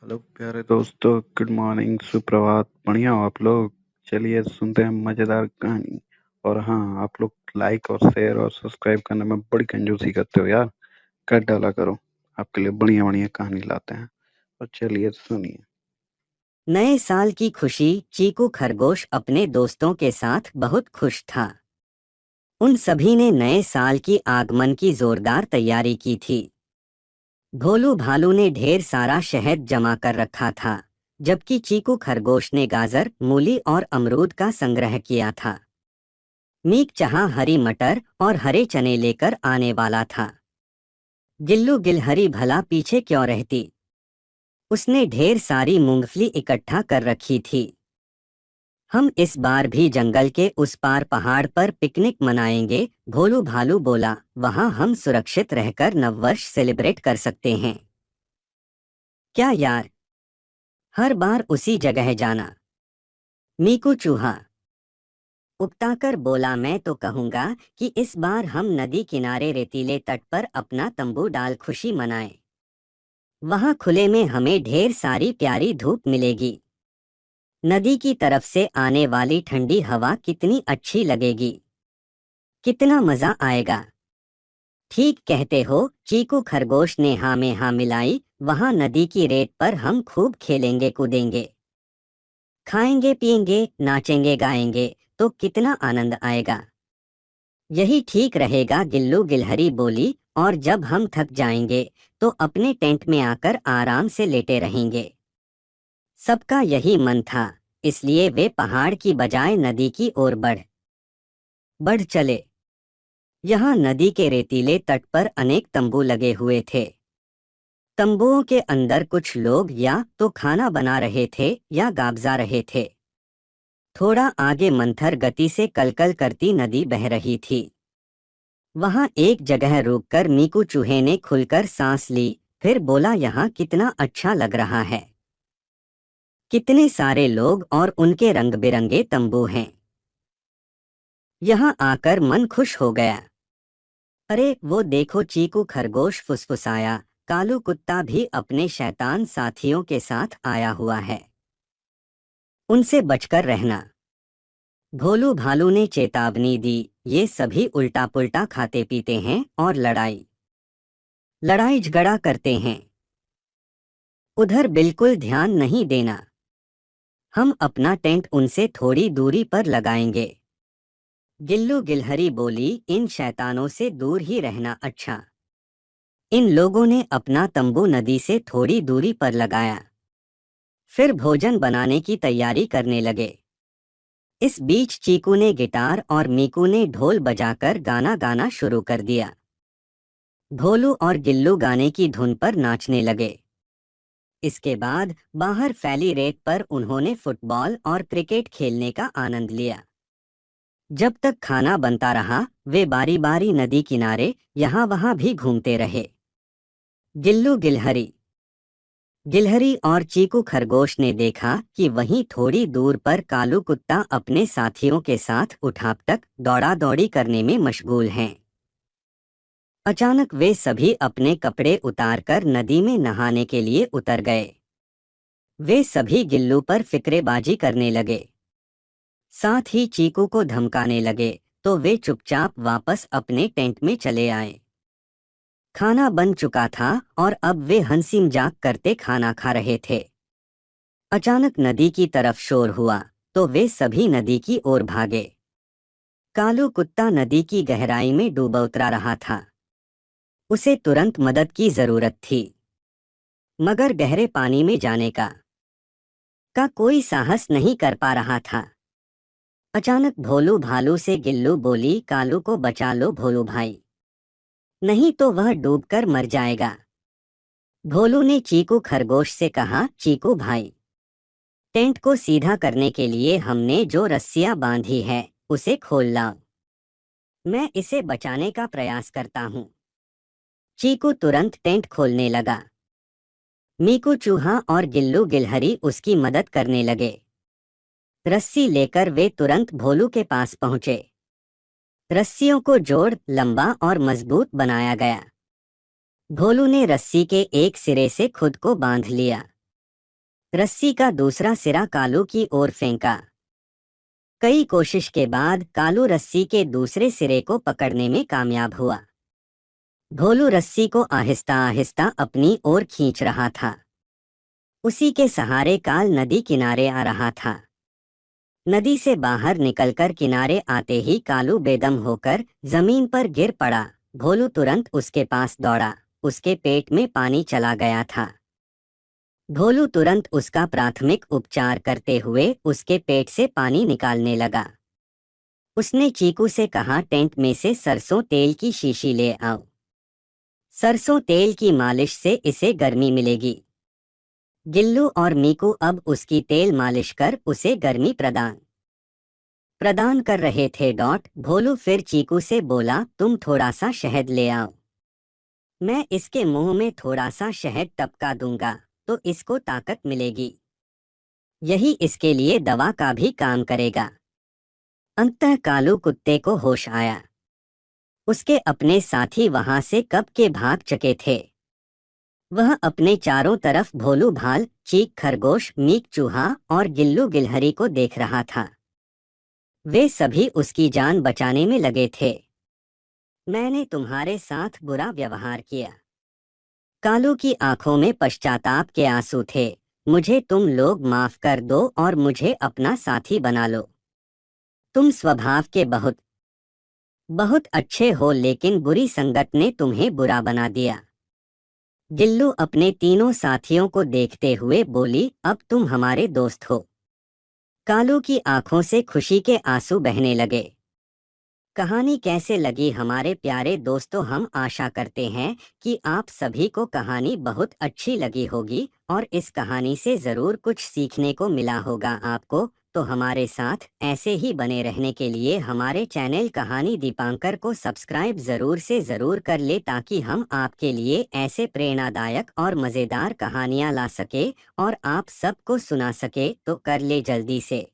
Hello प्यारे दोस्तों, good morning, सुप्रभात। बढ़िया हो आप लोग? चलिए सुनते हैं मजेदार कहानी। और हाँ, आप लोग लाइक और शेयर और सब्सक्राइब करने में बड़ी कंजूसी करते हो यार। कर डाला करो, आपके लिए बढ़िया बढ़िया कहानी लाते हैं। और चलिए सुनिए। नए साल की खुशी। चीकू खरगोश अपने दोस्तों के साथ बहुत खुश था। उन सभी ने नए साल की आगमन की जोरदार तैयारी की थी। भोलू भालू ने ढेर सारा शहद जमा कर रखा था, जबकि चीकू खरगोश ने गाजर, मूली और अमरूद का संग्रह किया था। मीक जहां हरी मटर और हरे चने लेकर आने वाला था। गिल्लू गिलहरी भला पीछे क्यों रहती? उसने ढेर सारी मूंगफली इकट्ठा कर रखी थी। हम इस बार भी जंगल के उस पार पहाड़ पर पिकनिक मनाएंगे, भोलू भालू बोला। वहां हम सुरक्षित रहकर नववर्ष सेलिब्रेट कर सकते हैं। क्या यार, हर बार उसी जगह जाना? मीकू चूहा उकताकर बोला। मैं तो कहूंगा कि इस बार हम नदी किनारे रेतीले तट पर अपना तंबू डाल खुशी मनाएं। वहां खुले में हमें ढेर सारी प्यारी धूप मिलेगी। नदी की तरफ से आने वाली ठंडी हवा कितनी अच्छी लगेगी। कितना मजा आएगा। ठीक कहते हो, चीकू खरगोश ने हाँ में हाँ मिलाई। वहां नदी की रेत पर हम खूब खेलेंगे कूदेंगे, खाएंगे पिएंगे, नाचेंगे गाएंगे, तो कितना आनंद आएगा। यही ठीक रहेगा, गिल्लू गिलहरी बोली। और जब हम थक जाएंगे तो अपने टेंट में आकर आराम से लेटे रहेंगे। सबका यही मन था, इसलिए वे पहाड़ की बजाय नदी की ओर बढ़ बढ़ चले। यहाँ नदी के रेतीले तट पर अनेक तंबू लगे हुए थे। तंबुओं के अंदर कुछ लोग या तो खाना बना रहे थे या गाबजा रहे थे। थोड़ा आगे मंथर गति से कलकल करती नदी बह रही थी। वहां एक जगह रुककर मीकू चूहे ने खुलकर सांस ली। फिर बोला, यहाँ कितना अच्छा लग रहा है। कितने सारे लोग और उनके रंग बिरंगे तंबू हैं। यहाँ आकर मन खुश हो गया। अरे वो देखो, चीकू खरगोश फुसफुसाया। कालू कुत्ता भी अपने शैतान साथियों के साथ आया हुआ है। उनसे बचकर रहना। भोलू भालू ने चेतावनी दी। ये सभी उल्टा पुल्टा खाते पीते हैं और लड़ाई लड़ाई झगड़ा करते हैं। उधर बिल्कुल ध्यान नहीं देना। हम अपना टेंट उनसे थोड़ी दूरी पर लगाएंगे। गिल्लू गिलहरी बोली, इन शैतानों से दूर ही रहना अच्छा। इन लोगों ने अपना तंबू नदी से थोड़ी दूरी पर लगाया। फिर भोजन बनाने की तैयारी करने लगे। इस बीच चीकू ने गिटार और मीकू ने ढोल बजाकर गाना गाना शुरू कर दिया। भोलू और गिल्लू गाने की धुन पर नाचने लगे। इसके बाद बाहर फैली रेत पर उन्होंने फुटबॉल और क्रिकेट खेलने का आनंद लिया। जब तक खाना बनता रहा, वे बारी बारी नदी किनारे यहाँ वहाँ भी घूमते रहे। गिल्लू गिलहरी गिलहरी और चीकू खरगोश ने देखा कि वहीं थोड़ी दूर पर कालू कुत्ता अपने साथियों के साथ उठापटक दौड़ा दौड़ी करने में मशगूल हैं। अचानक वे सभी अपने कपड़े उतारकर नदी में नहाने के लिए उतर गए। वे सभी गिल्लू पर फिक्रेबाजी करने लगे, साथ ही चीकू को धमकाने लगे, तो वे चुपचाप वापस अपने टेंट में चले आए। खाना बन चुका था और अब वे हंसी मजाक करते खाना खा रहे थे। अचानक नदी की तरफ शोर हुआ, तो वे सभी नदी की ओर भागे। कालू कुत्ता नदी की गहराई में डूब उतरा रहा था। उसे तुरंत मदद की जरूरत थी, मगर गहरे पानी में जाने का कोई साहस नहीं कर पा रहा था। अचानक भोलू भालू से गिल्लू बोली, कालू को बचा लो भोलू भाई, नहीं तो वह डूबकर मर जाएगा। भोलू ने चीकू खरगोश से कहा, चीकू भाई, टेंट को सीधा करने के लिए हमने जो रस्सियां बांधी है उसे खोल लाओ। मैं इसे बचाने का प्रयास करता हूँ। चीकू तुरंत टेंट खोलने लगा। मीकू चूहा और गिल्लू गिलहरी उसकी मदद करने लगे। रस्सी लेकर वे तुरंत भोलू के पास पहुंचे। रस्सियों को जोड़ लंबा और मजबूत बनाया गया। भोलू ने रस्सी के एक सिरे से खुद को बांध लिया। रस्सी का दूसरा सिरा कालू की ओर फेंका। कई कोशिश के बाद कालू रस्सी के दूसरे सिरे को पकड़ने में कामयाब हुआ। भोलू रस्सी को आहिस्ता आहिस्ता अपनी ओर खींच रहा था। उसी के सहारे काल नदी किनारे आ रहा था। नदी से बाहर निकलकर किनारे आते ही कालू बेदम होकर जमीन पर गिर पड़ा। भोलू तुरंत उसके पास दौड़ा। उसके पेट में पानी चला गया था। भोलू तुरंत उसका प्राथमिक उपचार करते हुए उसके पेट से पानी निकालने लगा। उसने चीकू से कहा, टेंट में से सरसों तेल की शीशी ले आओ। सरसों तेल की मालिश से इसे गर्मी मिलेगी। गिल्लू और मीकू अब उसकी तेल मालिश कर उसे गर्मी प्रदान कर रहे थे। भोलू फिर चीकू से बोला, तुम थोड़ा सा शहद ले आओ। मैं इसके मुंह में थोड़ा सा शहद टपका दूंगा तो इसको ताकत मिलेगी। यही इसके लिए दवा का भी काम करेगा। अंततः कालू कुत्ते को होश आया। उसके अपने साथी वहां से कब के भाग चुके थे। वह अपने चारों तरफ भोलू भाल, चीक खरगोश, मीक चूहा और गिल्लू गिलहरी को देख रहा था। वे सभी उसकी जान बचाने में लगे थे। मैंने तुम्हारे साथ बुरा व्यवहार किया। कालू की आंखों में पश्चाताप के आंसू थे। मुझे तुम लोग माफ कर दो और मुझे अपना साथी बना लो। तुम स्वभाव के बहुत बहुत अच्छे हो, लेकिन बुरी संगत ने तुम्हें बुरा बना दिया। गिल्लू अपने तीनों साथियों को देखते हुए बोली, अब तुम हमारे दोस्त हो। कालू की आंखों से खुशी के आंसू बहने लगे। कहानी कैसे लगी हमारे प्यारे दोस्तों? हम आशा करते हैं कि आप सभी को कहानी बहुत अच्छी लगी होगी और इस कहानी से ज़रूर कुछ सीखने को मिला होगा आपको। तो हमारे साथ ऐसे ही बने रहने के लिए हमारे चैनल कहानी दीपांकर को सब्सक्राइब ज़रूर से ज़रूर कर ले, ताकि हम आपके लिए ऐसे प्रेरणादायक और मज़ेदार कहानियाँ ला सके और आप सबको सुना सके। तो कर ले जल्दी से।